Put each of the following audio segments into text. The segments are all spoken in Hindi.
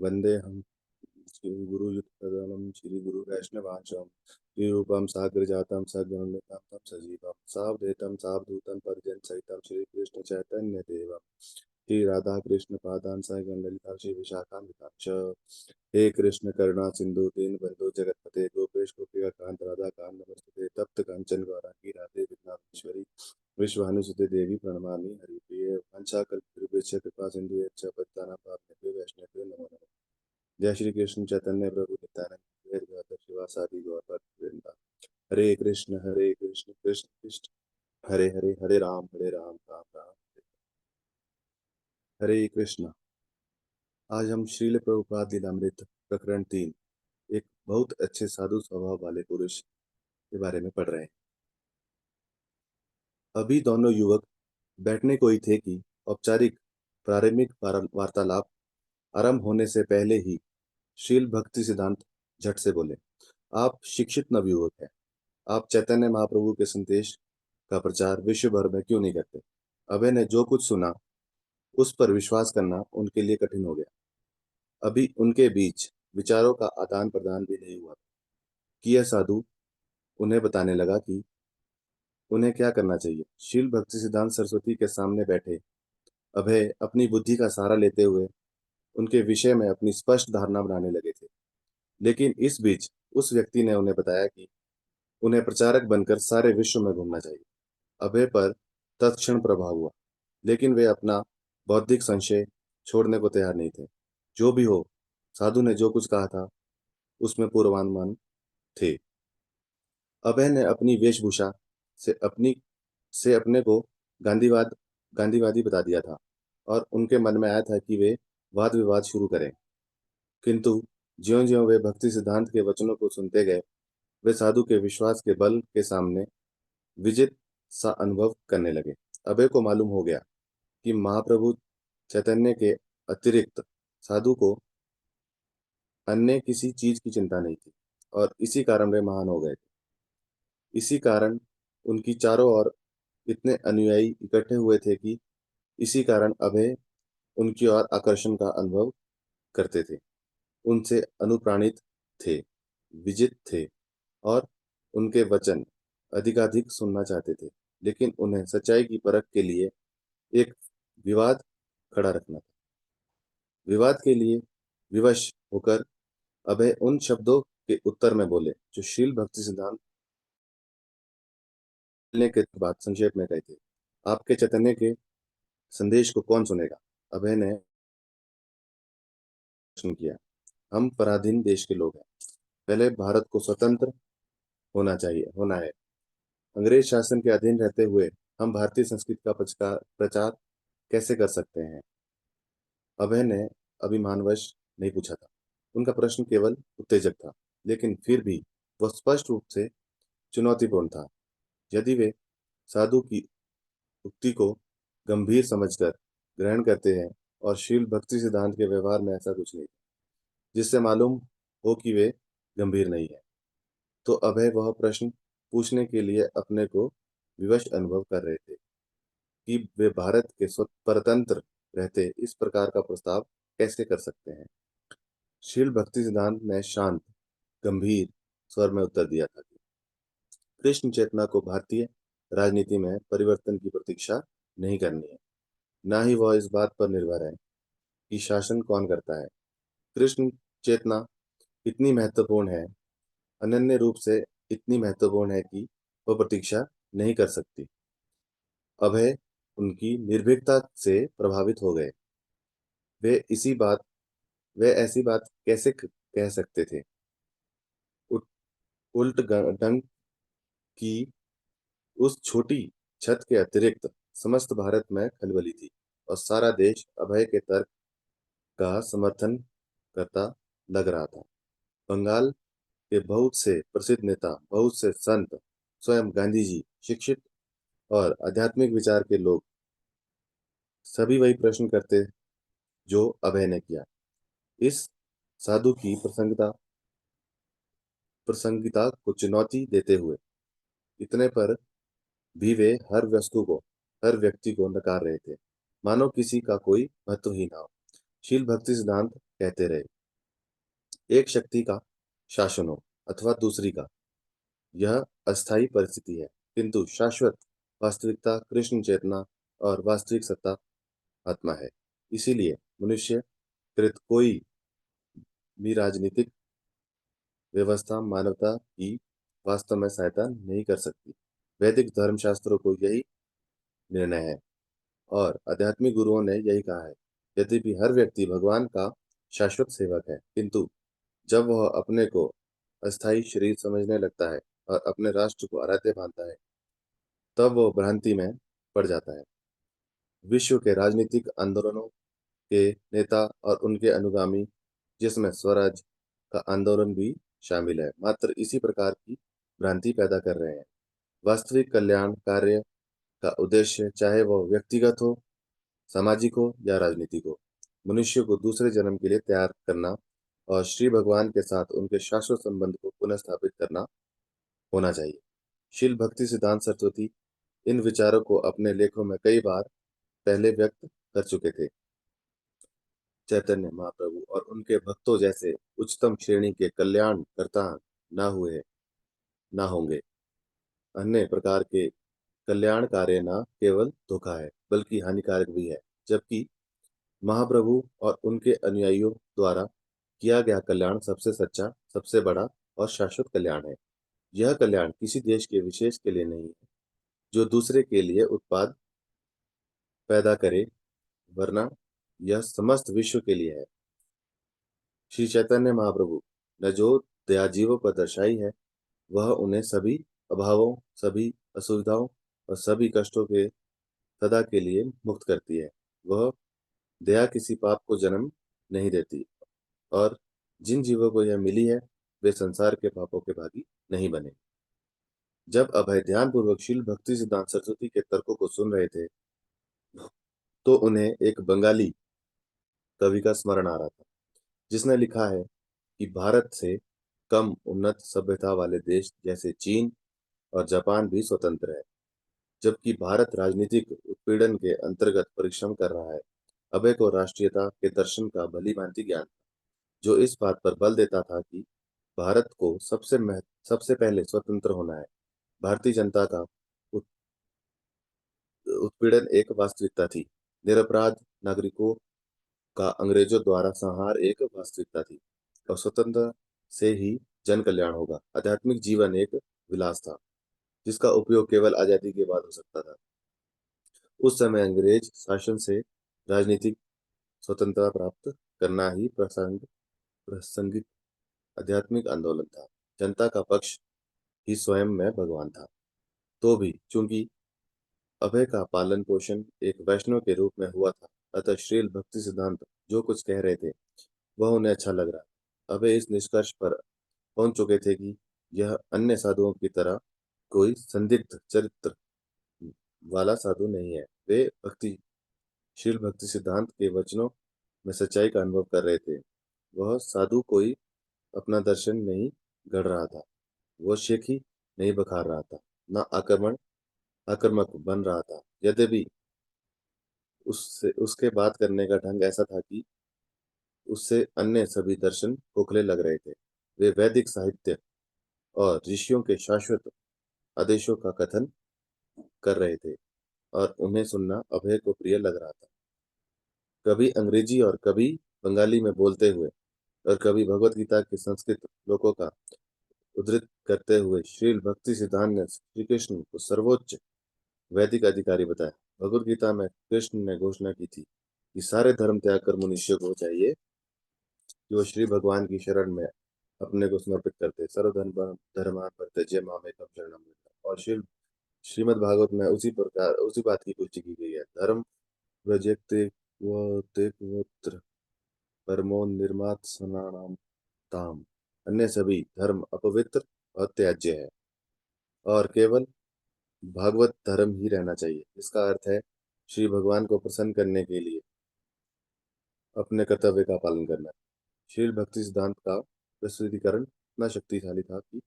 वन्देऽहं श्रीगुरुयुतपदं श्रीगुरुवैष्णवांशं श्रीरूपं साग्रजातं सद्गुणनिधानं तं सजीवं सावधूतं सावधूतं परिजनसहितं श्रीकृष्णचैतन्यदेवं श्रीराधाकृष्णपादान् सगणललिता श्रीविशाखान्वितांश्च। हे कृष्ण करुणा सिंधु दीनबंधु जगतपते गोपेश गोपिकांत राधाकांत नमस्ते तप्त कंचन गौरांगी राधे विघ्नेश्वरी विश्वानुसुते देवी प्रणमामि हरिप्रिय वंशाकल्पतरुभ्यश्च कृपा सिंधु पतितानां पावनेभ्यो वैष्णवेभ्यो नमो नमः। जय श्री कृष्ण चैतन्य प्रभु नित्यानंद श्री शिवासादि गौर वृंदा। हरे कृष्ण कृष्ण कृष्ण हरे हरे हरे राम राम राम हरे कृष्ण। आज हम श्रील प्रभुपाद लीलामृत प्रकरण 3 एक बहुत अच्छे साधु स्वभाव वाले पुरुष के बारे में पढ़ रहे हैं। अभी दोनों युवक बैठने को ही थे कि औपचारिक प्रारंभिक वार्तालाप आरंभ होने से पहले ही शील भक्ति सिद्धांत झट से बोले, आप शिक्षित नवयुवक हैं, आप चैतन्य महाप्रभु के संदेश का प्रचार विश्व भर में क्यों नहीं करते? अभय ने जो कुछ सुना उस पर विश्वास करना उनके लिए कठिन हो गया। अभी उनके बीच विचारों का आदान प्रदान भी नहीं हुआ कि यह साधु उन्हें बताने लगा कि उन्हें क्या करना चाहिए। शील भक्ति सिद्धांत सरस्वती के सामने बैठे अभय अपनी बुद्धि का सहारा लेते हुए उनके विषय में अपनी स्पष्ट धारणा बनाने लगे थे। लेकिन इस बीच उस व्यक्ति ने उन्हें बताया कि उन्हें प्रचारक बनकर सारे विश्व में घूमना चाहिए। अभय पर तत्क्षण प्रभाव हुआ, लेकिन वे अपना बौद्धिक संशय छोड़ने को तैयार नहीं थे। जो भी हो, साधु ने जो कुछ कहा था उसमें पूर्वानुमान थे। अभय ने अपनी वेशभूषा से अपने को गांधीवाद गांधीवादी बता दिया था और उनके मन में आया था कि वे वाद विवाद शुरू करें। किंतु ज्यों-ज्यों वे भक्ति सिद्धांत के वचनों को सुनते गए, वे साधु के विश्वास के बल के सामने विजित सा अनुभव करने लगे। अभय को मालूम हो गया कि महाप्रभु चैतन्य के अतिरिक्त साधु को अन्य किसी चीज की चिंता नहीं थी और इसी कारण वे महान हो गए थे। इसी कारण उनकी चारों ओर इतने अनुयायी इकट्ठे हुए थे कि इसी कारण अभय उनकी ओर आकर्षण का अनुभव करते थे, उनसे अनुप्राणित थे, विजित थे और उनके वचन अधिकाधिक सुनना चाहते थे। लेकिन उन्हें सच्चाई की परख के लिए एक विवाद खड़ा रखना था। विवाद के लिए विवश होकर अभय उन शब्दों के उत्तर में बोले जो शील भक्ति सिद्धांत मिलने के बाद संक्षेप में कहे थे। आपके चैतन्य के संदेश को कौन सुनेगा? अभय ने प्रश्न किया। हम पराधीन देश के लोग हैं, पहले भारत को स्वतंत्र होना है। अंग्रेज शासन के अधीन रहते हुए हम भारतीय संस्कृति का प्रचार कैसे कर सकते हैं? अभय ने अभिमानवश नहीं पूछा था। उनका प्रश्न केवल उत्तेजक था, लेकिन फिर भी वह स्पष्ट रूप से चुनौतीपूर्ण था। यदि वे साधु की उक्ति को गंभीर समझकर ग्रहण करते हैं और शील भक्ति सिद्धांत के व्यवहार में ऐसा कुछ नहीं जिससे मालूम हो कि वे गंभीर नहीं है, तो अभय वह प्रश्न पूछने के लिए अपने को विवश अनुभव कर रहे थे कि वे भारत के स्वतंत्र रहते इस प्रकार का प्रस्ताव कैसे कर सकते हैं। शील भक्ति सिद्धांत ने शांत गंभीर स्वर में उत्तर दिया था कि कृष्ण चेतना को भारतीय राजनीति में परिवर्तन की प्रतीक्षा नहीं करनी है, ना ही वह इस बात पर निर्भर है कि शासन कौन करता है। कृष्ण चेतना इतनी महत्वपूर्ण है, अनन्य रूप से इतनी महत्वपूर्ण है कि वह प्रतीक्षा नहीं कर सकती। अभय उनकी निर्भीकता से प्रभावित हो गए। वे इसी बात वे ऐसी बात कैसे कह सकते थे? उट, उल्ट डंक की उस छोटी छत के अतिरिक्त समस्त भारत में खलबली थी और सारा देश अभय के तर्क का समर्थन करता लग रहा था। बंगाल के बहुत से प्रसिद्ध नेता, बहुत से संत, स्वयं गांधी जी, शिक्षित और आध्यात्मिक विचार के लोग सभी वही प्रश्न करते जो अभय ने किया। इस साधु की प्रसंगिता को चुनौती देते हुए इतने पर भी वे हर व्यक्ति को नकार रहे थे, मानो किसी का कोई महत्व ही ना हो। शील भक्ति सिद्धांत कहते रहे। एक शक्ति का शासन हो अथवा दूसरी का, यह अस्थायी परिस्थिति है, किंतु शाश्वत वास्तविकता कृष्ण चेतना और वास्तविक सत्ता आत्मा है। इसीलिए मनुष्य कृत कोई भी राजनीतिक व्यवस्था मानवता की वास्तव में सहायता नहीं कर सकती। वैदिक धर्मशास्त्रों को यही निर्णय है और आध्यात्मिक गुरुओं ने यही कहा है। यद्यपि हर व्यक्ति भगवान का शाश्वत सेवक है, किंतु जब वह अपने को अस्थायी शरीर समझने लगता है और अपने राष्ट्र को आराध्य मानता है, तब वह भ्रांति में पड़ जाता है। विश्व के राजनीतिक आंदोलनों के नेता और उनके अनुगामी, जिसमें स्वराज का आंदोलन भी शामिल है, मात्र इसी प्रकार की भ्रांति पैदा कर रहे हैं। वास्तविक कल्याण कार्य का उद्देश्य, चाहे वह व्यक्तिगत हो, सामाजिक हो या राजनीतिक हो, मनुष्य को दूसरे जन्म के लिए तैयार करना और श्री भगवान के साथ उनके शाश्वत संबंध को पुनः स्थापित करना होना चाहिए। शील भक्ति सिद्धांत सरस्वती इन विचारों को अपने लेखों में कई बार पहले व्यक्त कर चुके थे। चैतन्य महाप्रभु और उनके भक्तों जैसे उच्चतम श्रेणी के कल्याण करता न हुए न होंगे। अन्य प्रकार के कल्याण कार्य न केवल धोखा है बल्कि हानिकारक भी है, जबकि महाप्रभु और उनके अनुयायियों द्वारा किया गया कल्याण सबसे सच्चा, सबसे बड़ा और शाश्वत कल्याण है। यह कल्याण किसी देश के विशेष के लिए नहीं है जो दूसरे के लिए उत्पाद पैदा करे, वरना यह समस्त विश्व के लिए है। श्री चैतन्य महाप्रभु ने जो दया जीवों पर दर्शाई है, वह उन्हें सभी अभावों, सभी असुविधाओं और सभी कष्टों के सदा के लिए मुक्त करती है। वह दया किसी पाप को जन्म नहीं देती और जिन जीवों को यह मिली है, वे संसार के पापों के भागी नहीं बने। जब अभय ध्यानपूर्वक शील भक्ति सिद्धांत सरस्वती के तर्कों को सुन रहे थे, तो उन्हें एक बंगाली कवि का स्मरण आ रहा था, जिसने लिखा है कि भारत से कम उन्नत सभ्यता वाले देश जैसे चीन और जापान भी स्वतंत्र है, जबकि भारत राजनीतिक उत्पीड़न के अंतर्गत परिश्रम कर रहा है। अभय को राष्ट्रीयता के दर्शन का भली-भांति ज्ञान, जो इस बात पर बल देता था कि भारत को सबसे पहले स्वतंत्र होना है। भारतीय जनता का उत- उत्पीड़न एक वास्तविकता थी। निरपराध नागरिकों का अंग्रेजों द्वारा संहार एक वास्तविकता थी और स्वतंत्र से ही जन कल्याण होगा। आध्यात्मिक जीवन एक विलास था, जिसका उपयोग केवल आजादी के बाद हो सकता था। उस समय अंग्रेज शासन से राजनीतिक स्वतंत्रता प्राप्त करना ही प्रासंगिक आध्यात्मिक आंदोलन था। जनता का पक्ष ही स्वयं में भगवान था। तो भी चूंकि अभय का पालन पोषण एक वैष्णव के रूप में हुआ था, अतः श्रील भक्ति सिद्धांत जो कुछ कह रहे थे, वह उन्हें अच्छा लग रहा था। अभय इस निष्कर्ष पर पहुंच चुके थे कि यह अन्य साधुओं की तरह कोई संदिग्ध चरित्र वाला साधु नहीं है। वे शील भक्ति सिद्धांत के वचनों में सच्चाई का अनुभव कर रहे थे। वह साधु कोई अपना दर्शन नहीं गढ़ रहा था, वह शेख ही नहीं बखार रहा था, न आक्रामक बन रहा था। यद्यपि उससे उसके बात करने का ढंग ऐसा था कि उससे अन्य सभी दर्शन खोखले लग रहे थे। वे वैदिक साहित्य और ऋषियों के शाश्वत आदेशों का कथन कर रहे थे और उन्हें सुनना अभय को प्रिय लग रहा था। कभी अंग्रेजी और कभी बंगाली में बोलते हुए और कभी भगवत गीता के संस्कृत श्लोकों का उद्धृत करते हुए श्रील भक्ति सिद्धांत ने श्री कृष्ण को सर्वोच्च वैदिक अधिकारी बताया। भगवत गीता में कृष्ण ने घोषणा की थी कि सारे धर्म त्याग कर मनुष्य को चाहिए कि वो श्री भगवान की शरण में अपने को समर्पित करते। सर्वधर्म धर्मान परित्यज्य मामेकम शरणं व्रज। और श्रीमद् भागवत में उसी बात की पुष्टि की गई है। धर्म व्रजते वो तेकवत्र परमो निर्मात सनानाम ताम। अन्य सभी धर्म अपवित्र और त्याज्य है और केवल भागवत धर्म ही रहना चाहिए। इसका अर्थ है श्री भगवान को प्रसन्न करने के लिए अपने कर्तव्य का पालन करना। शील भक्ति सिद्धांत का प्रस्तुतिकरण इतना शक्तिशाली था कि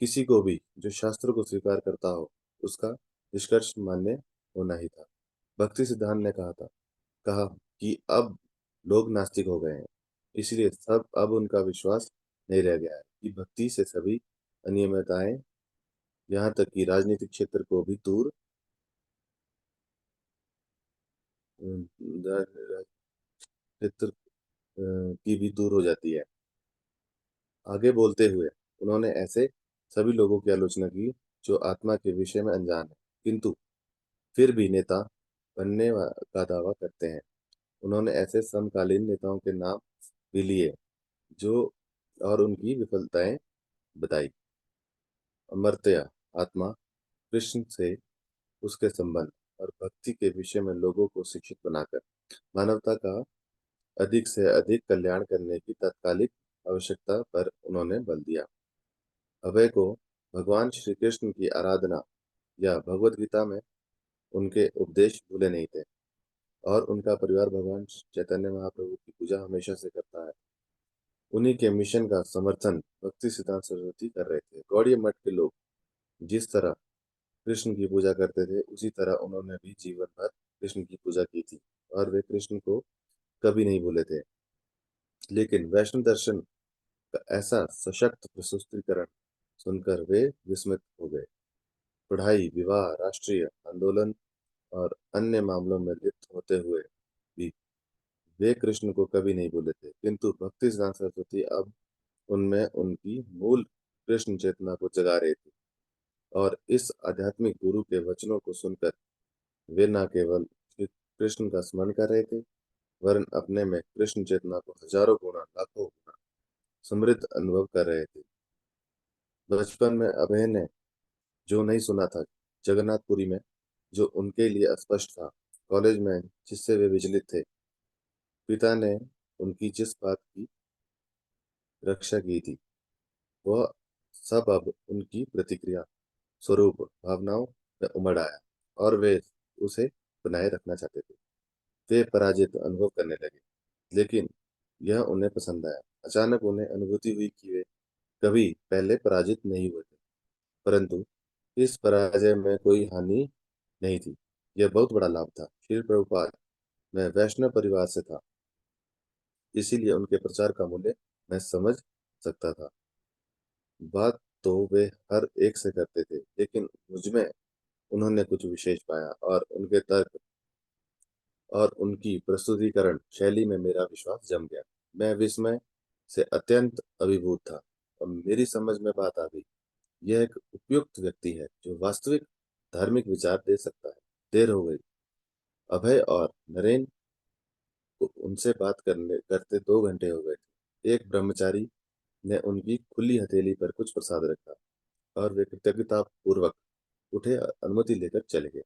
किसी को भी जो शास्त्र को स्वीकार करता हो, उसका निष्कर्ष मान्य होना ही था। भक्ति सिद्धांत ने कहा कि अब लोग नास्तिक हो गए हैं। इसलिए सब अब उनका विश्वास नहीं रह गया है कि भक्ति से सभी अनियमितताएं, यहाँ तक कि राजनीतिक क्षेत्र को भी दूर क्षेत्र की भी दूर हो जाती है। आगे बोलते हुए उन्होंने ऐसे सभी लोगों की आलोचना की जो आत्मा के विषय में अनजान है किंतु फिर भी नेता का दावा करते हैं। उन्होंने ऐसे समकालीन नेताओं के नाम भी लिए जो और उनकी विफलताएं बताई। अमर्त्य आत्मा, कृष्ण से उसके संबंध और भक्ति के विषय में लोगों को शिक्षित बनाकर मानवता का अधिक से अधिक कल्याण करने की तात्कालिक आवश्यकता पर उन्होंने बल दिया। अभय को भगवान श्री कृष्ण की आराधना या भगवत गीता में उनके उपदेश भूले नहीं थे और उनका परिवार भगवान चैतन्य महाप्रभु की पूजा हमेशा से करता है। उन्हीं के मिशन का समर्थन भक्ति सिद्धांत सरस्वती कर रहे थे। गौड़ीय मठ के लोग जिस तरह कृष्ण की पूजा करते थे उसी तरह उन्होंने भी जीवन भर कृष्ण की पूजा की थी और वे कृष्ण को कभी नहीं भूले थे। लेकिन वैष्णव दर्शन का ऐसा सशक्त प्रस्तुतिकरण सुनकर वे विस्मित हो गए। पढ़ाई, विवाह, राष्ट्रीय आंदोलन और अन्य मामलों में लिप्त होते हुए भी वे कृष्ण को कभी नहीं भूले थे किंतु भक्ति सिद्धांत सरस्वती अब उनमें उनकी मूल कृष्ण चेतना को जगा रहे थे और इस आध्यात्मिक गुरु के वचनों को सुनकर वे न केवल श्री कृष्ण का स्मरण कर रहे थे वरन अपने में कृष्ण चेतना को हजारों गुना लाखों गुना समृद्ध अनुभव कर रहे थे। बचपन में अभय ने जो नहीं सुना था जगन्नाथपुरी में जो उनके लिए अस्पष्ट था, कॉलेज में जिससे वे विचलित थे, पिता ने उनकी जिस बात की रक्षा की थी वह सब अब उनकी प्रतिक्रिया स्वरूप भावनाओं में उमड़ आया और वे उसे बनाए रखना चाहते थे। वे पराजित अनुभव करने लगे लेकिन यह उन्हें पसंद आया। अचानक उन्हें अनुभूति हुई कि वे कभी पहले पराजित नहीं हुए थे परंतु इस पराजय में कोई हानि नहीं थी। यह बहुत बड़ा लाभ था। श्री प्रभुपाद मैं वैष्णव परिवार से था इसीलिए उनके प्रचार का मूल्य मैं समझ सकता था। बात तो वे हर एक से करते थे लेकिन मुझमें उन्होंने कुछ विशेष पाया और उनके तर्क और उनकी प्रस्तुतिकरण शैली में मेरा विश्वास जम गया। मैं विस्मय से अत्यंत अभिभूत था और मेरी समझ में बात आ गई। यह एक उपयुक्त व्यक्ति है जो वास्तविक धार्मिक विचार दे सकता है। देर हो गई। अभय और नरेन को उनसे बात करने करते 2 घंटे हो गए थे। एक ब्रह्मचारी ने उनकी खुली हथेली पर कुछ प्रसाद रखा और वे कृतज्ञता पूर्वक उठे और अनुमति लेकर चले गए।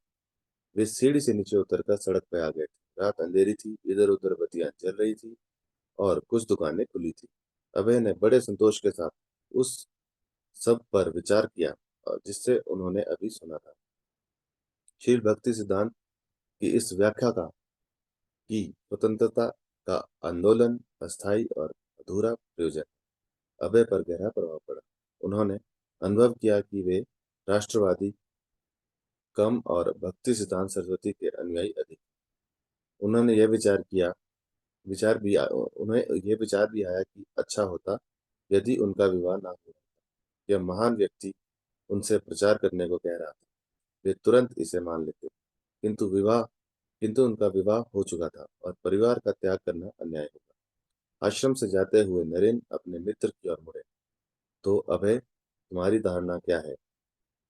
वे सीढ़ी से नीचे उतरकर सड़क पर आ गए थे। रात अंधेरी थी, इधर उधर बत्तियां जल रही थी और कुछ दुकानें खुली थी। अभय ने बड़े संतोष के साथ उस सब पर विचार किया और जिससे उन्होंने अभी सुना था। शील भक्ति सिद्धांत की इस व्याख्या का कि स्वतंत्रता का आंदोलन अस्थायी और अधूरा प्रयोजन अभय पर गहरा प्रभाव पड़ा। उन्होंने अनुभव किया कि वे राष्ट्रवादी कम और भक्ति सिद्धांत सरस्वती के अनुयायी अधिक। उन्होंने यह उन्हें यह विचार भी आया कि अच्छा होता यदि उनका विवाह ना हो। यह महान व्यक्ति उनसे प्रचार करने को कह रहा था। वे तुरंत इसे मान लेते किंतु उनका विवाह हो चुका था और परिवार का त्याग करना अन्याय होगा। आश्रम से जाते हुए नरेन अपने मित्र की ओर मुड़े। तो अभय, तुम्हारी धारणा क्या है?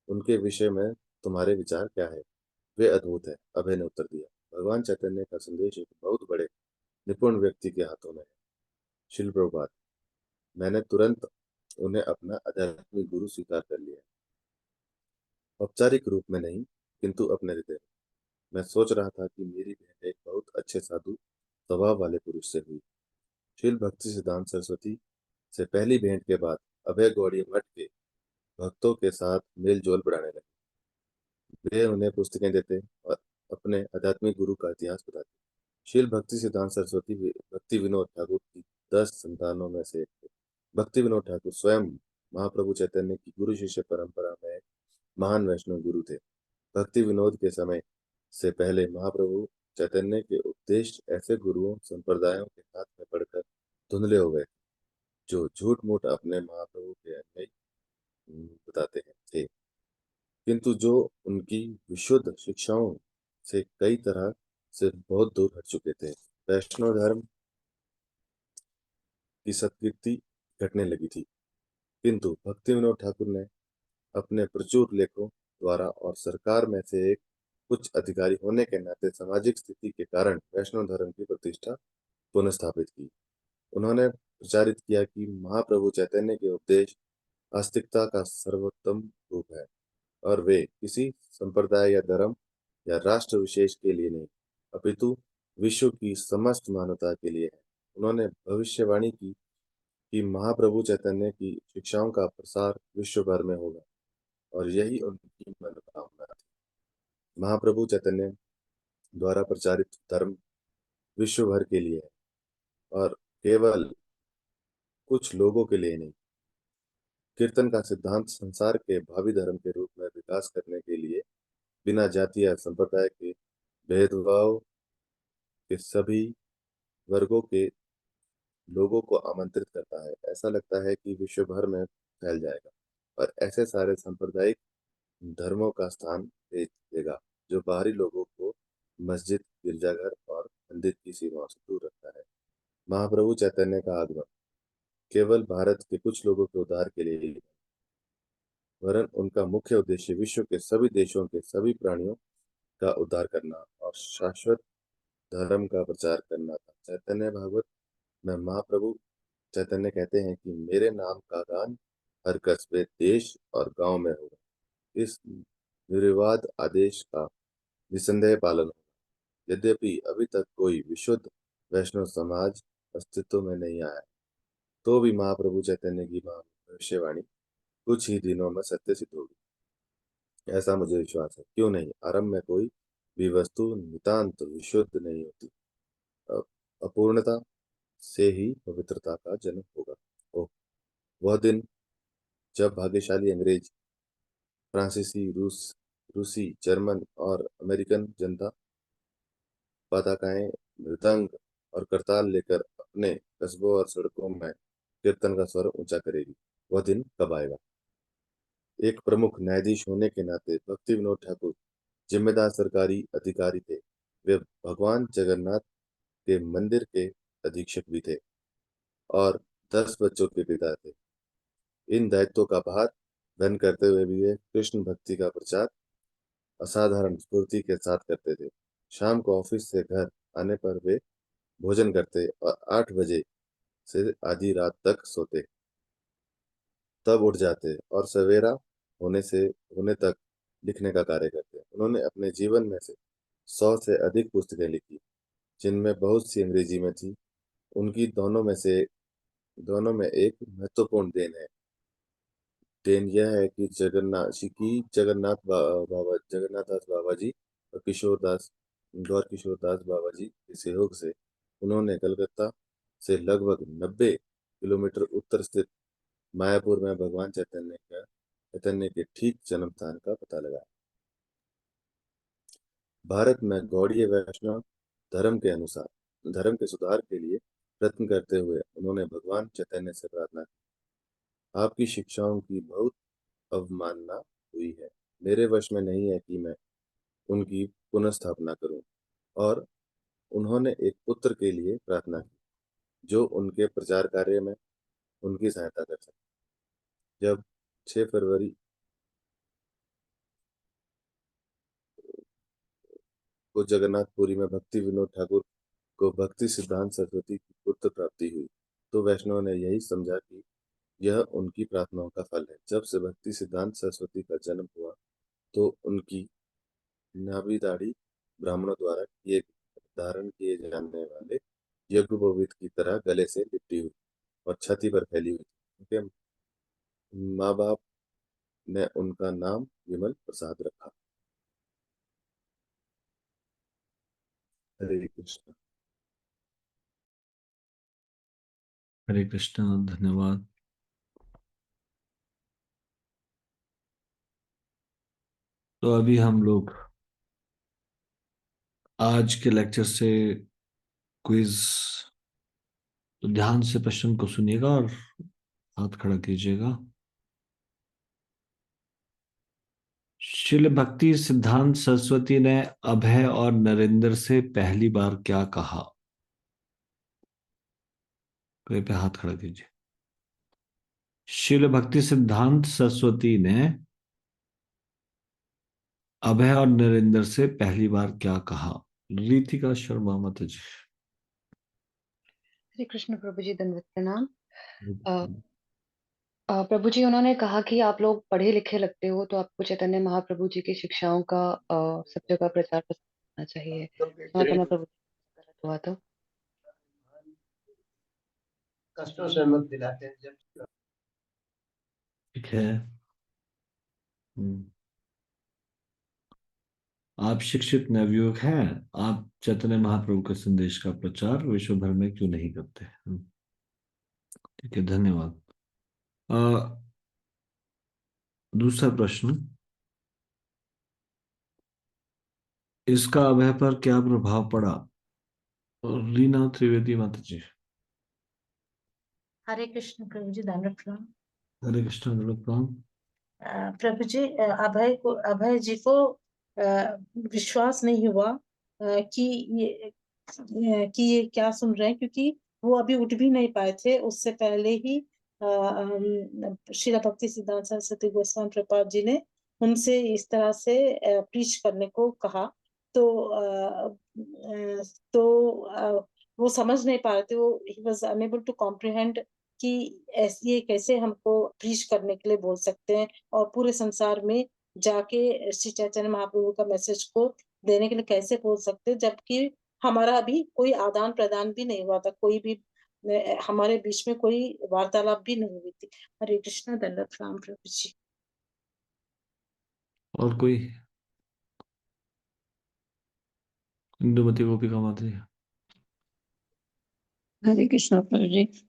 उनके विषय में तुम्हारे विचार क्या है? वे अद्भुत है, अभय ने उत्तर दिया। भगवान चैतन्य का संदेश एक बहुत बड़े निपुण व्यक्ति के हाथों में है। शिल प्रभुपाद, मैंने तुरंत उन्हें अपना आध्यात्मिक गुरु स्वीकार कर लिया। औपचारिक रूप में नहीं किंतु अपने हृदय में। मैं सोच रहा था कि मेरी भेंट एक बहुत अच्छे साधु स्वभाव वाले पुरुष से हुई। शील भक्ति सिद्धांत सरस्वती से पहली भेंट के बाद अभय गौड़ी मठ के भक्तों के साथ मेल जोल बढ़ाने लगे। वे उन्हें पुस्तकें देते और अपने आध्यात्मिक गुरु का इतिहास बताते। शील भक्ति सिद्धांत सरस्वती भक्ति विनोद ठाकुर की 10 संतानों में से एक थे। भक्ति विनोद ठाकुर स्वयं महाप्रभु चैतन्य की गुरु शिष्य परंपरा में एक महान वैष्णव गुरु थे। भक्ति विनोद के समय से पहले महाप्रभु चैतन्य के उपदेश ऐसे गुरुओं संप्रदायों के हाथ में पढ़कर धुंधले हो गए, जो झूठ मूठ अपने महाप्रभु के अनुयायी बताते हैं थे, किंतु जो उनकी विशुद्ध शिक्षाओं से कई तरह से बहुत दूर हट चुके थे। वैष्णव धर्म की सत्कीर्ति घटने लगी थी, किंतु भक्ति विनोद ठाकुर ने अपने प्रचुर लेखों द्वारा और सरकार में से एक उच्च अधिकारी होने के नाते सामाजिक स्थिति के कारण वैष्णव धर्म की प्रतिष्ठा पुनर्स्थापित की। उन्होंने प्रचारित किया कि महाप्रभु चैतन्य के उपदेश आस्तिकता का सर्वोत्तम रूप है और वे किसी संप्रदाय या धर्म या राष्ट्र विशेष के लिए नहीं, अपितु विश्व की समस्त मानवता के लिए है। उन्होंने भविष्यवाणी की कि महाप्रभु चैतन्य की शिक्षाओं का प्रसार विश्व भर में होगा और यही उनकी मनोकामना थी। महाप्रभु चैतन्य द्वारा प्रचारित धर्म विश्व भर के लिए है और केवल कुछ लोगों के लिए नहीं। कीर्तन का सिद्धांत संसार के भावी धर्म के रूप में विकास करने के लिए बिना जाति या संप्रदाय के भेदभाव के सभी वर्गों के लोगों को आमंत्रित करता है। ऐसा लगता है कि विश्व भर में फैल जाएगा और ऐसे सारे सांप्रदायिक धर्मों का स्थान दे देगा जो बाहरी लोगों को मस्जिद, गिरजाघर और मंदिर की सीमाओं से दूर रखता है। महाप्रभु चैतन्य का आगमन केवल भारत के कुछ लोगों के उद्धार के लिए ही नहीं, वरन उनका मुख्य उद्देश्य विश्व के सभी देशों के सभी प्राणियों का उद्धार करना और शाश्वत धर्म का प्रचार करना था। चैतन्य भागवत में महाप्रभु चैतन्य कहते हैं कि मेरे नाम का गान हर कस्बे, देश और गांव में होगा। इस निर्विवाद आदेश का निसंदेह पालन होगा। यद्यपि अभी तक कोई विशुद्ध वैष्णव समाज अस्तित्व में नहीं आया, तो भी महाप्रभु चैतन्य की भविष्यवाणी कुछ ही दिनों में सत्य सिद्ध होगी, ऐसा मुझे विश्वास है। क्यों नहीं, आरंभ में कोई भी वस्तु नितांत विशुद्ध नहीं होती। अ- अपूर्णता से ही पवित्रता का जन्म होगा। ओह, वह दिन जब भाग्यशाली अंग्रेज, फ्रांसीसी, रूसी, जर्मन और अमेरिकन जनता पताकाएं, मृदंग और करताल लेकर अपने कस्बों और सड़कों में कीर्तन का स्वर ऊंचा करेगी। वह दिन कब आएगा? एक प्रमुख न्यायाधीश होने के नाते भक्ति विनोद ठाकुर जिम्मेदार सरकारी अधिकारी थे। वे भगवान जगन्नाथ के मंदिर के अधीक्षक भी थे और 10 बच्चों के पिता थे। इन दायित्वों का भार वहन करते हुए भी वे कृष्ण भक्ति का प्रचार असाधारण स्फूर्ति के साथ करते थे। शाम को ऑफिस से घर आने पर वे भोजन करते और 8 बजे से आधी रात तक सोते, तब उठ जाते और सवेरा होने तक लिखने का कार्य करते। उन्होंने अपने जीवन में से 100 से अधिक पुस्तकें लिखी, जिनमें बहुत सी अंग्रेजी में थी। उनकी दोनों में एक महत्वपूर्ण देन यह है कि जगन्नाथ दास बाबा जी और गौर किशोर दास बाबा जी के सहयोग से उन्होंने कलकत्ता से लगभग 90 किलोमीटर उत्तर स्थित मायापुर में भगवान चैतन्य के ठीक जन्म स्थान का पता लगाया। भारत में गौड़ीय वैष्णव धर्म के सुधार के लिए प्रयत्न करते हुए उन्होंने भगवान चैतन्य से प्रार्थना की, आपकी शिक्षाओं की बहुत अवमानना हुई है। मेरे वश में नहीं है कि मैं उनकी पुनर्स्थापना करूं। और उन्होंने एक पुत्र के लिए प्रार्थना की जो उनके प्रचार कार्य में उनकी सहायता कर सके। जब 6 फरवरी को जगन्नाथपुरी में भक्ति विनोद ठाकुर को भक्ति सिद्धांत सरस्वती की पुत्र प्राप्ति हुई, तो वैष्णव ने यही समझा कि यह उनकी प्रार्थनाओं का फल है। जब से भक्ति सिद्धांत सरस्वती का जन्म हुआ, तो उनकी नाभि दाढ़ी ब्राह्मणों द्वारा धारण किए जाने वाले यज्ञोपवीत की तरह गले से लिपटी हुई और छाती पर फैली हुई थी। उनके माँ बाप ने उनका नाम विमल प्रसाद रखा। हरे कृष्ण। हरे कृष्णा, धन्यवाद। तो अभी हम लोग आज के लेक्चर से क्विज तो ध्यान से प्रश्न को सुनिएगा और हाथ खड़ा कीजिएगा। शिल भक्ति सिद्धांत सरस्वती ने अभय और नरेंद्र से पहली बार क्या कहा? कृपया हाथ खड़ा कीजिए। शिल भक्ति सिद्धांत सरस्वती ने अभय और नरेंद्र से पहली बार क्या कहा? रीतिका शर्मा माता जी। हरे कृष्ण प्रभु जी, दंडवत प्रणाम। अ, प्रभु जी, उन्होंने कहा कि आप लोग पढ़े लिखे लगते हो, तो आपको चैतन्य महाप्रभु जी की शिक्षाओं का सब जगह प्रचार प्रसार करना चाहिए। क्षमा करना प्रभु जी, गलत हुआ तो। कष्टों से मत दिलाते हैं जब। ठीक है। हम्म। आप शिक्षित नवयुवक हैं। आप चैतन्य महाप्रभु के संदेश का प्रचार विश्व भर में क्यों नहीं करते? ठीक है, धन्यवाद। दूसरा प्रश्न, इसका अभय पर क्या प्रभाव पड़ा? रीना त्रिवेदी माता जी। हरे कृष्ण प्रभु जी, दंडवत प्रणाम। हरे कृष्ण प्रणाम। प्रभु जी, अभय जी को विश्वास नहीं हुआ कि ये क्या सुन रहे हैं, क्योंकि वो अभी उठ भी नहीं पाए थे। उससे पहले ही श्रील भक्ति सिद्धांत सरस्वती गोस्वामी प्रपाद जी ने उनसे इस तरह से प्रीच करने को कहा। तो वो समझ नहीं पा रहे थे। वो ही वॉज अनेबल टू कॉम्प्रिहेंड कि ऐसे ये कैसे हमको प्रीच करने के लिए बोल सकते हैं और पूरे संसार में जाके श्री चैतन्य महाप्रभु का मैसेज को देने के लिए कैसे बोल सकते हैं, जबकि हमारा अभी कोई आदान प्रदान भी नहीं हुआ था, कोई भी हमारे बीच में कोई वार्तालाप भी नहीं हुई थी। हरे कृष्णा, दंडवत प्रणाम प्रभु जी। और कोई? इंदुमती गोपिका माता जी। हरे कृष्णा प्रभु जी।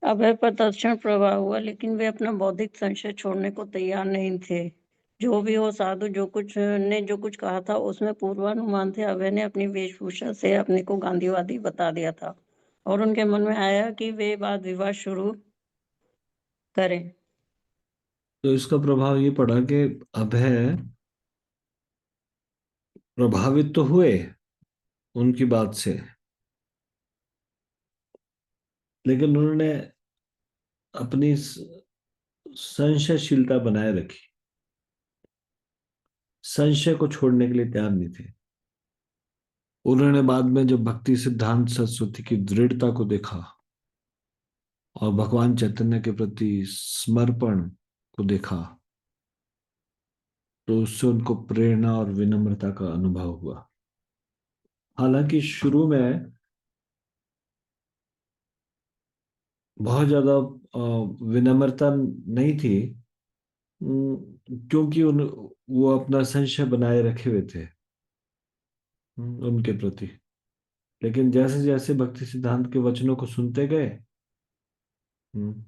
अभय पर तत्क्षण प्रभाव हुआ, लेकिन वे अपना बौद्धिक संशय छोड़ने को तैयार नहीं थे। जो भी हो, साधु जो कुछ कहा था उसमें पूर्वानुमान थे। अभय ने अपनी वेशभूषा से अपने को गांधीवादी बता दिया था और उनके मन में आया कि वे वाद विवाद शुरू करें। तो इसका प्रभाव ये पड़ा कि अभय प्रभावित तो हुए उनकी बात से, लेकिन उन्होंने अपनी संशयशीलता बनाए रखी। संशय को छोड़ने के लिए तैयार नहीं थे। उन्होंने बाद में जब भक्ति सिद्धांत सरस्वती की दृढ़ता को देखा और भगवान चैतन्य के प्रति समर्पण को देखा, तो उससे उनको प्रेरणा और विनम्रता का अनुभव हुआ। हालांकि शुरू में बहुत ज्यादा विनम्रता नहीं थी, क्योंकि वो अपना संशय बनाए रखे हुए थे उनके प्रति। लेकिन जैसे जैसे भक्ति सिद्धांत के वचनों को सुनते गए, हम्म,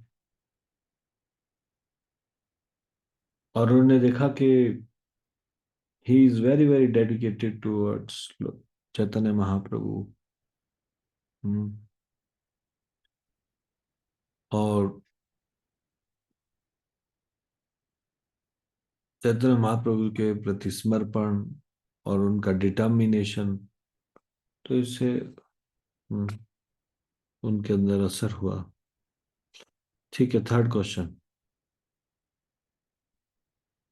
और उन्होंने देखा कि he is very very dedicated towards Chaitanya Mahaprabhu, hmm, और चैतन्य महाप्रभु के प्रति समर्पण और उनका डिटर्मिनेशन, तो इससे उनके अंदर असर हुआ। ठीक है, थर्ड क्वेश्चन।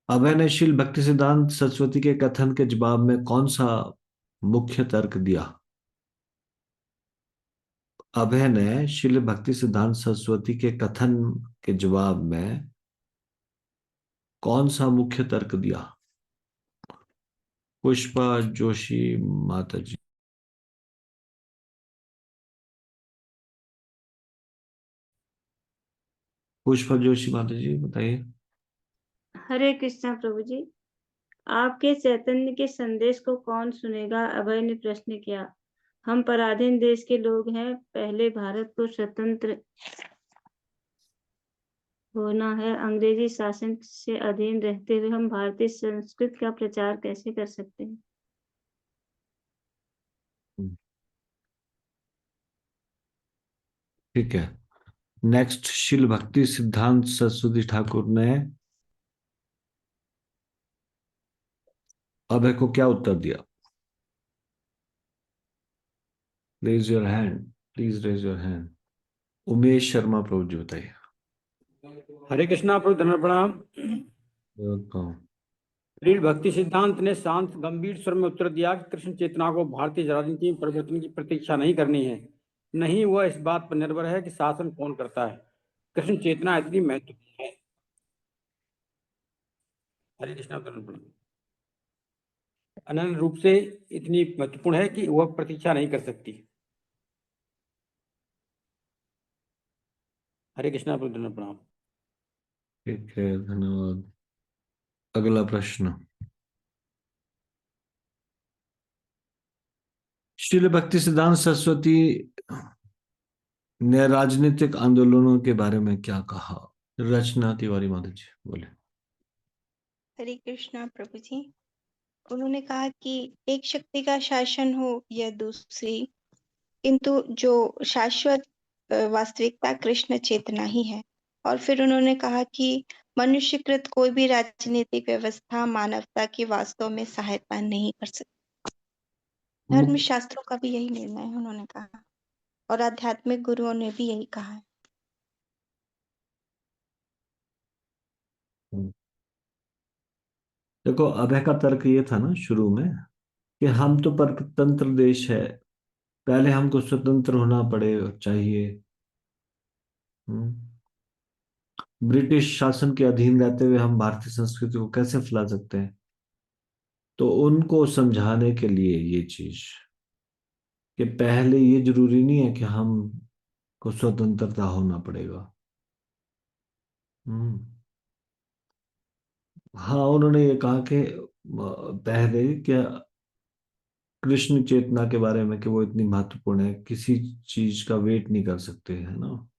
अभय ने शील भक्ति सिद्धांत सरस्वती के कथन के जवाब में कौन सा मुख्य तर्क दिया? अभय ने शील भक्ति सिद्धांत सरस्वती के कथन के जवाब में कौन सा मुख्य तर्क दिया? पुष्पा जोशी माता जी। पुष्पा जोशी माता जी, बताइए। हरे कृष्णा प्रभु जी। आपके चैतन्य के संदेश को कौन सुनेगा? अभय ने प्रश्न किया। हम पराधीन देश के लोग हैं। पहले भारत को स्वतंत्र होना है। अंग्रेजी शासन से अधीन रहते हुए हम भारतीय संस्कृति का प्रचार कैसे कर सकते हैं? ठीक है, नेक्स्ट शिल भक्ति सिद्धांत सरस्वती ठाकुर ने अभय को क्या उत्तर दिया? Raise your hand, please raise your hand. Umesh Sharma प्रभु जी बताइए। हरे कृष्णा प्रभु, धन्यवाद प्रणाम। वेलकम। रीढ़ भक्ति सिद्धांत ने शांत गंभीर स्वर में उत्तर दिया कि कृष्ण चेतना को भारतीय राजनीति में परिवर्तन की प्रतीक्षा नहीं करनी है, नहीं वह इस बात पर निर्भर है कि शासन कौन करता है। कृष्ण चेतना इतनी महत्वपूर्ण है, हरे कृष्णा प्रणाम, अनन्य रूप से इतनी महत्वपूर्ण है कि वह प्रतीक्षा नहीं कर सकती। हरे कृष्णा प्रणाम। ठीक है, धन्यवाद। अगला प्रश्न, श्रील भक्ति सिद्धांत सरस्वती ने राजनीतिक आंदोलनों के बारे में क्या कहा? रचना तिवारी माता जी बोले। हरे कृष्णा प्रभु जी। उन्होंने कहा कि एक शक्ति का शासन हो या दूसरी, किंतु जो शाश्वत वास्तविकता कृष्ण चेतना ही है। और फिर उन्होंने कहा कि मनुष्यकृत कोई भी राजनीतिक व्यवस्था मानवता की वास्तव में सहायता नहीं कर सकती। धर्म शास्त्रों का भी यही निर्णय है, उन्होंने कहा, और आध्यात्मिक गुरुओं ने भी यही कहा है। देखो, अभय का तर्क ये था ना शुरू में कि हम तो परतंत्र देश है, पहले हमको स्वतंत्र होना पड़े चाहिए। ब्रिटिश शासन के अधीन रहते हुए हम भारतीय संस्कृति को कैसे फैला सकते हैं? तो उनको समझाने के लिए ये चीज कि पहले ये जरूरी नहीं है कि हम को स्वतंत्रता होना पड़ेगा। हम्म हाँ, उन्होंने ये कहा कि पहले क्या कृष्ण चेतना के बारे में कि वो इतनी महत्वपूर्ण है, किसी चीज का वेट नहीं कर सकते, है ना।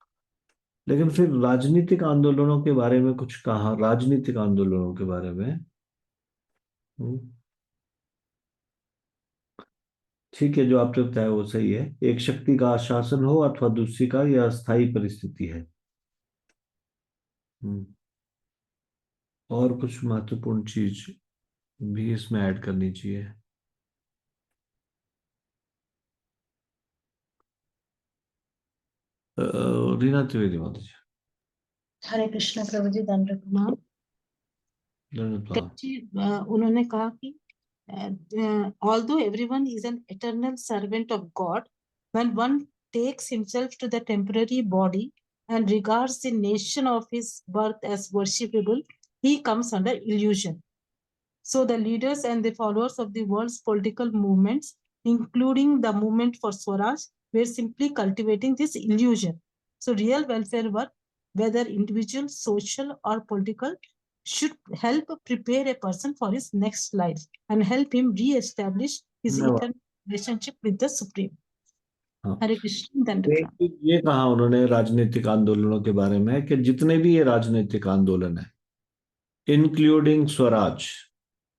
लेकिन फिर राजनीतिक आंदोलनों के बारे में कुछ कहा, राजनीतिक आंदोलनों के बारे में। हम्म, ठीक है, जो आपने बताया वो सही है। एक शक्ति का शासन हो अथवा दूसरी का, यह अस्थायी परिस्थिति है। हम्म, और कुछ महत्वपूर्ण चीज भी इसमें ऐड करनी चाहिए। रीना त्रिवेदी माता जी। हरे कृष्ण प्रभु जी, दंड प्रणाम। धन्यवाद। उन्होंने कहा कि although everyone is an eternal servant of God, when one takes himself to the temporary body and regards the nation of his birth as worshipable, he comes under illusion. So the leaders and the followers of the world's political movements, including the movement for Swaraj, were simply cultivating this illusion. So real welfare work, whether individual, social, or political, should help prepare a person for his next life and help him re-establish his धन्यवाद। eternal relationship with the Supreme. हाँ, हरे कृष्ण दंड एक चीज ये कहा उन्होंने राजनीतिक आंदोलनों के बारे में कि जितने भी ये राजनीतिक आंदोलन है, इंक्लूडिंग स्वराज,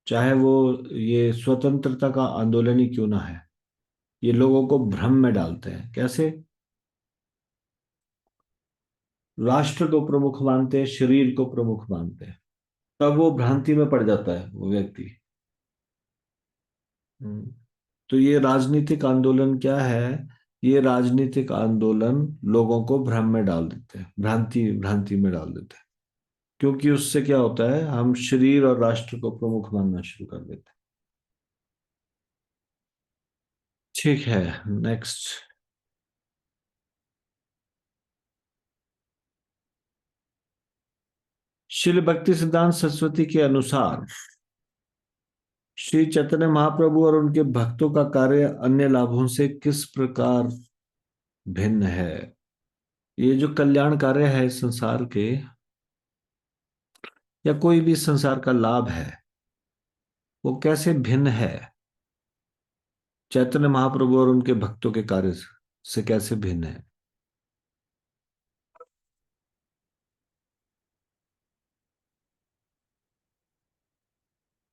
चाहे वो ये स्वतंत्रता का आंदोलन ही क्यों ना है, ये लोगों को भ्रम में डालते हैं। कैसे? राष्ट्र को प्रमुख मानते हैं, शरीर को प्रमुख मानते हैं, तब वो भ्रांति में पड़ जाता है वो व्यक्ति। तो ये राजनीतिक आंदोलन क्या है? ये राजनीतिक आंदोलन लोगों को भ्रम में डाल देते हैं, भ्रांति भ्रांति में डाल देते हैं, क्योंकि उससे क्या होता है, हम शरीर और राष्ट्र को प्रमुख मानना शुरू कर देते हैं। ठीक है, नेक्स्ट। श्रील भक्ति सिद्धांत सरस्वती के अनुसार श्री चैतन्य महाप्रभु और उनके भक्तों का कार्य अन्य लाभों से किस प्रकार भिन्न है? ये जो कल्याण कार्य है संसार के, या कोई भी संसार का लाभ है, वो कैसे भिन्न है चैतन्य महाप्रभु और उनके भक्तों के कार्य से कैसे भिन्न है?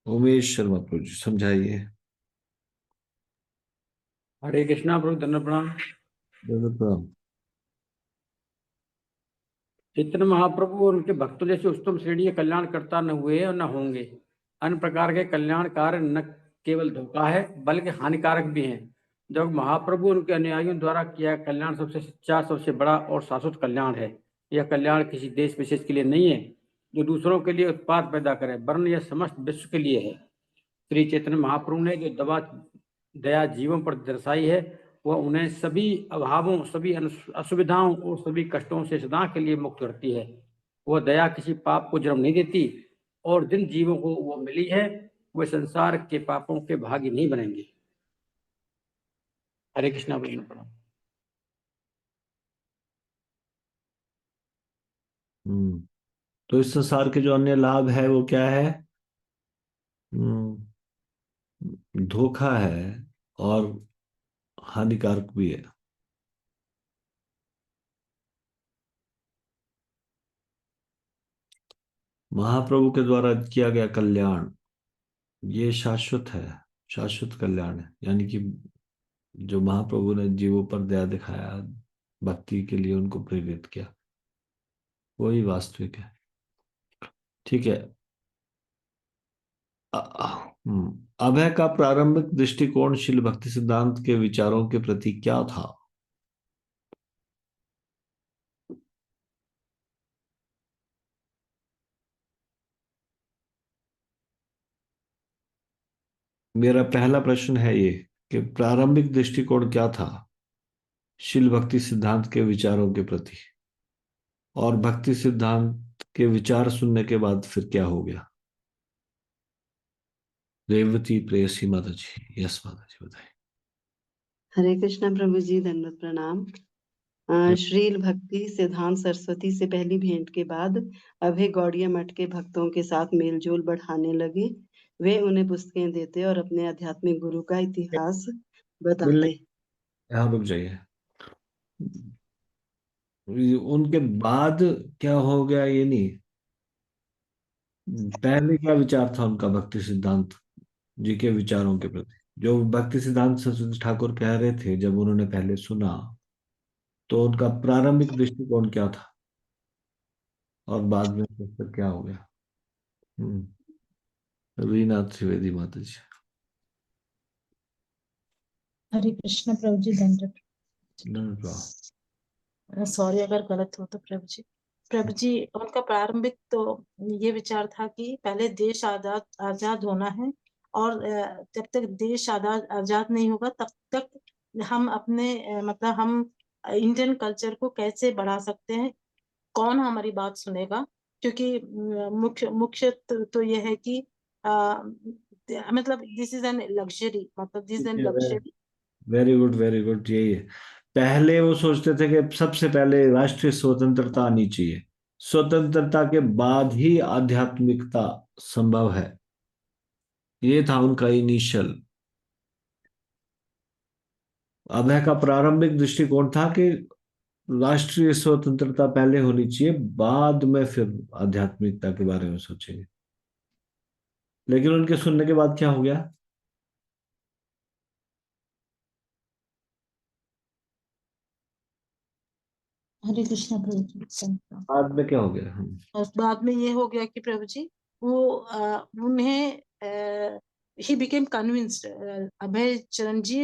उमेश शर्मा प्रभु जी समझाइए। हरे कृष्णा प्रभु, धन्यवाद प्रणाम। धन्यवाद। चैतन्य महाप्रभु और उनके भक्तों जैसे उत्तम श्रेणी के कल्याणकर्ता न हुए और न होंगे। अन्य प्रकार के कल्याण कार्य न केवल धोखा है बल्कि हानिकारक भी हैं। जब महाप्रभु और उनके अनुयायियों द्वारा किया कल्याण सबसे सच्चा, सबसे बड़ा और शाश्वत कल्याण है। यह कल्याण किसी देश विशेष के लिए नहीं है जो दूसरों के लिए उत्पाद पैदा करे, वरन यह समस्त विश्व के लिए है। श्री चैतन्य महाप्रभु ने जो दया जीवों पर दर्शाई है, वह उन्हें सभी अभावों, सभी असुविधाओं और सभी कष्टों से सदा के लिए मुक्त करती है। वह दया किसी पाप को जन्म नहीं देती और जिन जीवों को वो मिली है वे संसार के पापों के भागी नहीं बनेंगे। हरे कृष्णा। प्रणाम। तो इस संसार के जो अन्य लाभ है वो क्या है? धोखा है और हानिकारक भी है। महाप्रभु के द्वारा किया गया कल्याण ये शाश्वत है, शाश्वत कल्याण है। यानी कि जो महाप्रभु ने जीवों पर दया दिखाया, भक्ति के लिए उनको प्रेरित किया, वही वास्तविक है। ठीक है। अभय का प्रारंभिक दृष्टिकोण शील भक्ति सिद्धांत के विचारों के प्रति क्या था? मेरा पहला प्रश्न है ये कि प्रारंभिक दृष्टिकोण क्या था शील भक्ति सिद्धांत के विचारों के प्रति, और भक्ति सिद्धांत के विचार सुनने के बाद फिर क्या हो गया? रेवती प्रेयसी माता जी। यस माता जी, बताइए। हरे कृष्णा प्रभु जी, दंडवत प्रणाम। श्रील भक्ति सिद्धांत सरस्वती से पहली भेंट के बाद अभय गौड़िया मठ के भक्तों के साथ मेलजोल बढ़ाने लगे। वे उन्हें पुस्तकें देते और अपने आध्यात्मिक गुरु का इतिहास बताते। यहाँ रुक जाइए। उनके बाद क्या हो गया ये नहीं, पहले क्या विचार था उनका भक्ति सिद्धांत जी के विचारों के प्रति? जो भक्ति सिद्धांत सरस्वती ठाकुर कह रहे थे, जब उन्होंने पहले सुना तो उनका प्रारंभिक दृष्टिकोण क्या था और बाद में फिर क्या हो गया? रीना त्रिवेदी माता जी। हरे कृष्ण प्रभु जी, दंडवत। सॉरी अगर गलत हो तो प्रभु जी। प्रभु जी, उनका प्रारंभिक तो ये विचार था कि पहले देश आजाद होना है, और जब तक देश आजाद नहीं होगा तब तक हम अपने मतलब हम इंडियन कल्चर को कैसे बढ़ा सकते हैं, कौन हमारी बात सुनेगा। क्योंकि मुख्य तो ये है कि मतलब दिस इज एन लग्जरी, मतलब this is an luxury. Very good, very good. यही है। पहले वो सोचते थे कि सबसे पहले राष्ट्रीय स्वतंत्रता आनी चाहिए, स्वतंत्रता के बाद ही आध्यात्मिकता संभव है। ये था उनका इनिशियल। अभय का प्रारंभिक दृष्टिकोण था कि राष्ट्रीय स्वतंत्रता पहले होनी चाहिए, बाद में फिर आध्यात्मिकता के बारे में सोचेंगे। लेकिन उनके सुनने के बाद क्या हो गया? हरे कृष्णा प्रभु जी। बाद में क्या हो गया? और बाद में ये हो गया कि प्रभु जी वो उन्हें he became convinced, Abhay Charan ji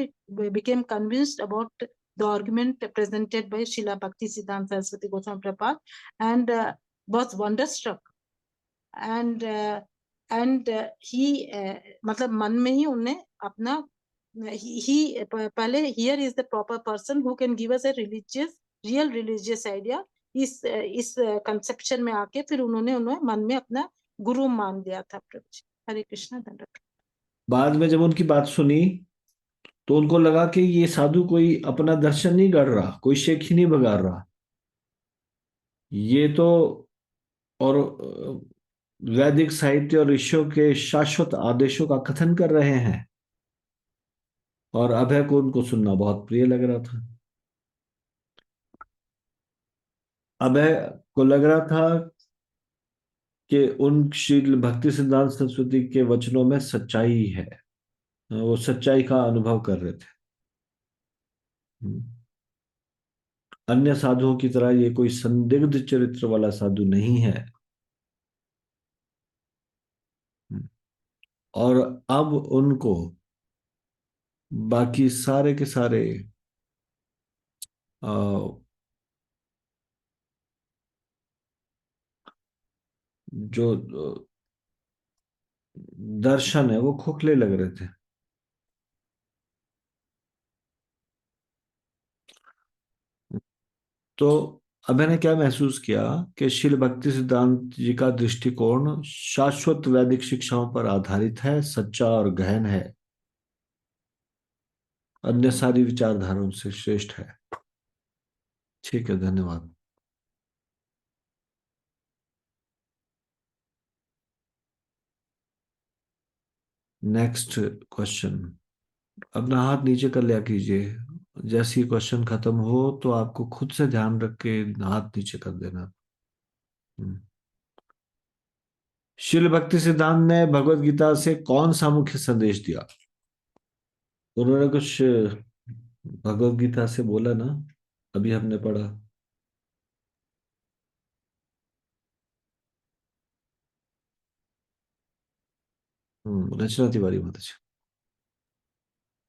became convinced about the argument presented by Srila Bhakti Siddhanta Saraswati Goswami Prabhupada, and was wonderstruck, and he मतलब मन में ही उन्हें अपना he पहले here is the proper person who can give us a real religious idea। इस कंसेप्शन में आके फिर उन्होंने मन में अपना गुरु मान लिया था प्रभु जी। हरे कृष्णा। दंडवत। बाद में जब उनकी बात सुनी तो उनको लगा कि ये साधु कोई अपना दर्शन नहीं कर रहा, कोई शेख ही नहीं बगाड़ रहा, ये तो और वैदिक साहित्य और ऋषियों के शाश्वत आदेशों का कथन कर रहे हैं। और अभय को उनको सुनना बहुत प्रिय लग रहा था। अभय को लग रहा था कि उन श्री भक्ति सिद्धांत सरस्वती के वचनों में सच्चाई है, वो सच्चाई का अनुभव कर रहे थे। अन्य साधुओं की तरह ये कोई संदिग्ध चरित्र वाला साधु नहीं है। और अब उनको बाकी सारे के सारे अ, जो दर्शन है वो खोखले लग रहे थे। तो अब मैंने क्या महसूस किया कि श्रील भक्ति सिद्धांत जी का दृष्टिकोण शाश्वत वैदिक शिक्षाओं पर आधारित है, सच्चा और गहन है, अन्य सारी विचारधाराओं से श्रेष्ठ है। ठीक है, धन्यवाद। Next question. अपना हाथ नीचे कर लिया कीजिए। जैसे ही क्वेश्चन खत्म हो तो आपको खुद से ध्यान रख के हाथ नीचे कर देना। शिल भक्ति सिद्धांत ने भगवत गीता से कौन सा मुख्य संदेश दिया? उन्होंने कुछ भगवत गीता से बोला ना, अभी हमने पढ़ा। रचना तिवारी माता जी।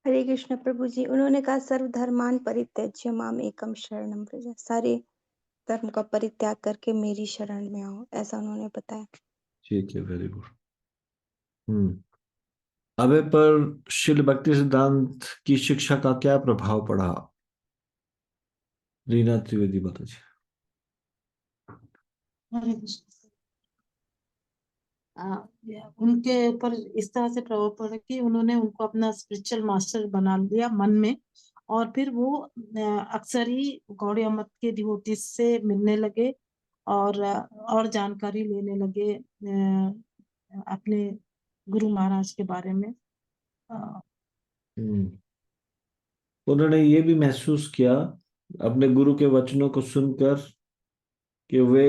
हरे कृष्ण प्रभु जी, उन्होंने कहा सर्वधर्मान परित्यज्य माम एकम शरणम व्रज, सारे धर्म का परित्याग करके मेरी शरण में आओ, ऐसा उन्होंने बताया। ठीक है, वेरी गुड। अबे पर शिल भक्ति सिद्धांत की शिक्षा का क्या प्रभाव पड़ा? रीना त्रिवेदी माता जी। हरे कृष्ण। उनके ऊपर इस तरह से प्रभाव पड़ा कि उन्होंने उनको अपना स्पिरिचुअल मास्टर बना लिया मन में, और फिर वो अक्सर ही गौड़िया मत के डिवोटी से मिलने लगे और जानकारी लेने लगे अपने गुरु महाराज के बारे में। उन्होंने ये भी महसूस किया अपने गुरु के वचनों को सुनकर कि वे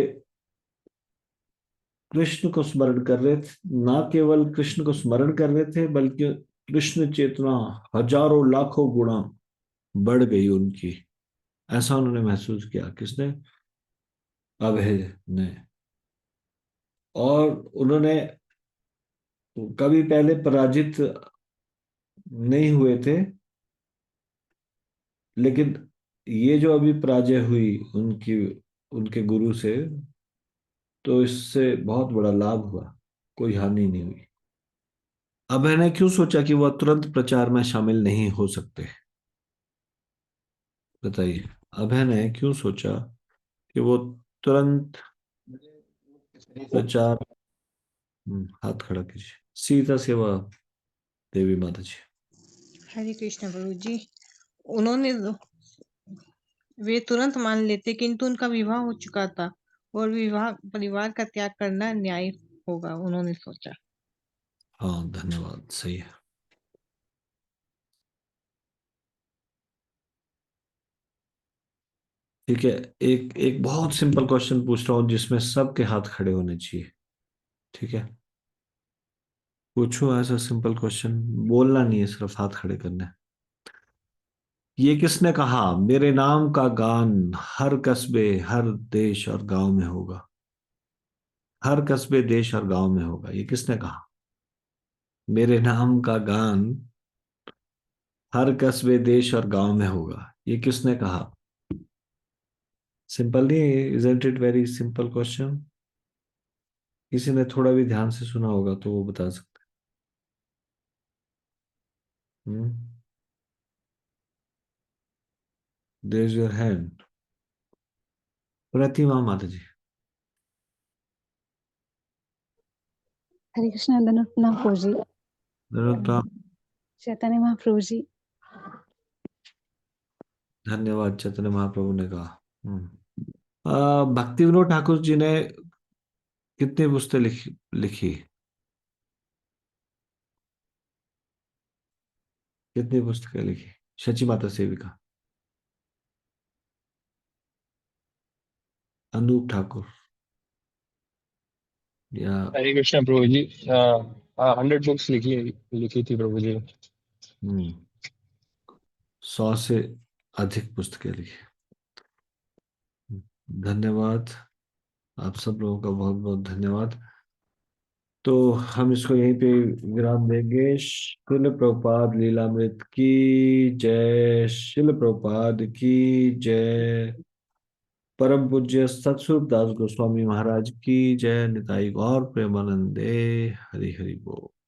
कृष्ण को स्मरण कर रहे थे, ना केवल कृष्ण को स्मरण कर रहे थे बल्कि कृष्ण चेतना हजारों लाखों गुणा बढ़ गई उनकी। ऐसा उन्होंने महसूस किया। किसने? अभय ने। और उन्होंने कभी पहले पराजित नहीं हुए थे, लेकिन ये जो अभी पराजय हुई उनकी उनके गुरु से, तो इससे बहुत बड़ा लाभ हुआ, कोई हानि नहीं हुई। अभय ने क्यों सोचा कि वह तुरंत प्रचार में शामिल नहीं हो सकते? बताइए, अभय ने क्यों सोचा कि वो तुरंत प्रचार। हाथ खड़ा कीजिए। सीता सेवा देवी माता जी। हरे कृष्ण प्रभु जी, उन्होंने वे तुरंत मान लेते, किंतु उनका विवाह हो चुका था और विवाह परिवार का त्याग करना न्याय होगा, उन्होंने सोचा। हाँ, धन्यवाद, सही है। ठीक है, एक एक बहुत सिंपल क्वेश्चन पूछ रहा हूँ जिसमें सबके हाथ खड़े होने चाहिए। ठीक है, पूछो ऐसा सिंपल क्वेश्चन, बोलना नहीं है, सिर्फ हाथ खड़े करने हैं। ये किसने कहा मेरे नाम का गान हर कस्बे हर देश और गांव में होगा? हर कस्बे देश और गांव में होगा, ये किसने कहा? मेरे नाम का गान हर कस्बे देश और गांव में होगा, ये किसने कहा? सिंपल नहीं है? Isn't it very simple question? किसी ने थोड़ा भी ध्यान से सुना होगा तो वो बता सकते हैं। Raise your hand. प्रतिमा माता जी। हरे कृष्ण प्रभु जी, चैतन्य महाप्रभु जी। धन्यवाद। चैतन्य महाप्रभु ने कहा। भक्ति विनोद ठाकुर जी ने कितनी पुस्तकें लिखी? कितनी पुस्तकें लिखी? शची माता सेविका। अनूप ठाकुर या हरे कृष्ण प्रभु जी, 100 बुक्स लिखी थी प्रभु जी। 100 से अधिक पुस्तकें लिखी। धन्यवाद। आप सब लोगों का बहुत बहुत धन्यवाद। तो हम इसको यहीं पे विराम देंगे। शिल प्रभुपाद लीलामृत की जय, शिल प्रभुपाद की जय, परम पूज्य सतस्वरूप दास गोस्वामी महाराज की जय, निताई गौर प्रेमानंदे, हरि हरि बोल।